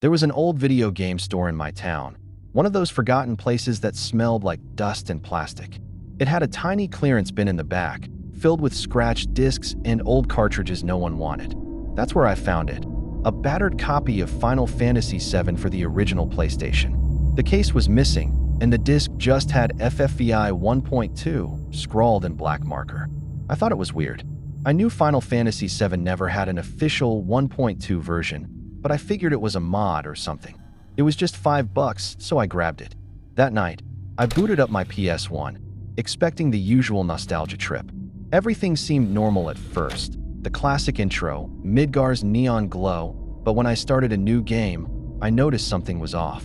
There was an old video game store in my town, one of those forgotten places that smelled like dust and plastic. It had a tiny clearance bin in the back, filled with scratched discs and old cartridges no one wanted. That's where I found it, a battered copy of Final Fantasy VII for the original PlayStation. The case was missing, and the disc just had FFVI 1.2 scrawled in black marker. I thought it was weird. I knew Final Fantasy VII never had an official 1.2 version, but I figured it was a mod or something. It was just $5, so I grabbed it. That night, I booted up my PS1, expecting the usual nostalgia trip. Everything seemed normal at first. The classic intro, Midgar's neon glow, but when I started a new game, I noticed something was off.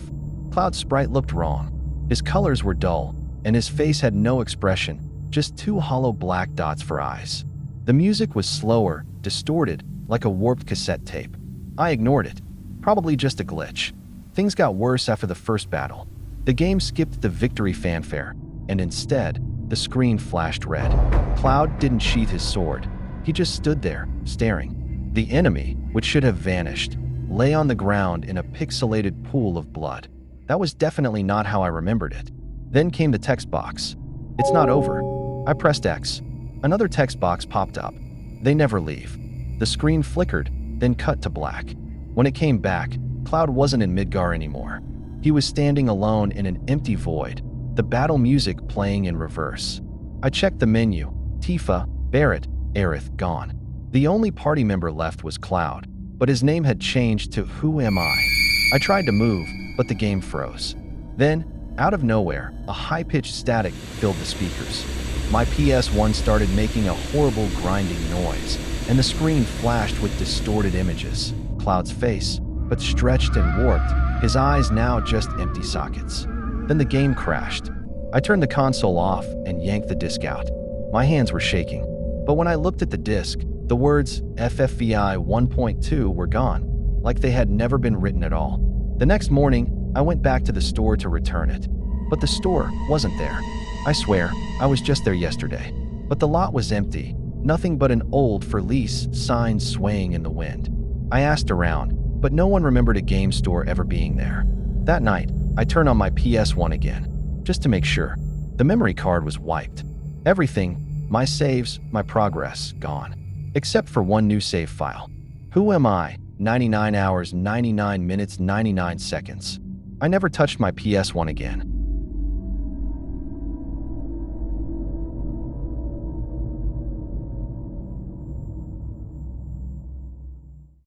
Cloud's sprite looked wrong. His colors were dull, and his face had no expression, just two hollow black dots for eyes. The music was slower, distorted, like a warped cassette tape. I ignored it. Probably just a glitch. Things got worse after the first battle. The game skipped the victory fanfare, and instead, the screen flashed red. Cloud didn't sheath his sword. He just stood there, staring. The enemy, which should have vanished, lay on the ground in a pixelated pool of blood. That was definitely not how I remembered it. Then came the text box. It's not over. I pressed X. Another text box popped up. They never leave. The screen flickered, then cut to black. When it came back, Cloud wasn't in Midgar anymore. He was standing alone in an empty void, the battle music playing in reverse. I checked the menu. Tifa, Barrett, Aerith gone. The only party member left was Cloud, but his name had changed to Who Am I? I tried to move, but the game froze. Then, out of nowhere, a high-pitched static filled the speakers. My PS1 started making a horrible grinding noise, and the screen flashed with distorted images. Cloud's face, but stretched and warped, his eyes now just empty sockets. Then the game crashed. I turned the console off and yanked the disc out. My hands were shaking, but when I looked at the disc, the words FFVI 1.2 were gone, like they had never been written at all. The next morning, I went back to the store to return it, but the store wasn't there. I swear, I was just there yesterday, but the lot was empty, nothing but an old for lease sign swaying in the wind. I asked around, but no one remembered a game store ever being there. That night, I turned on my PS1 again, just to make sure. The memory card was wiped. Everything, my saves, my progress, gone. Except for one new save file. Who Am I? 99 hours, 99 minutes, 99 seconds. I never touched my PS1 again.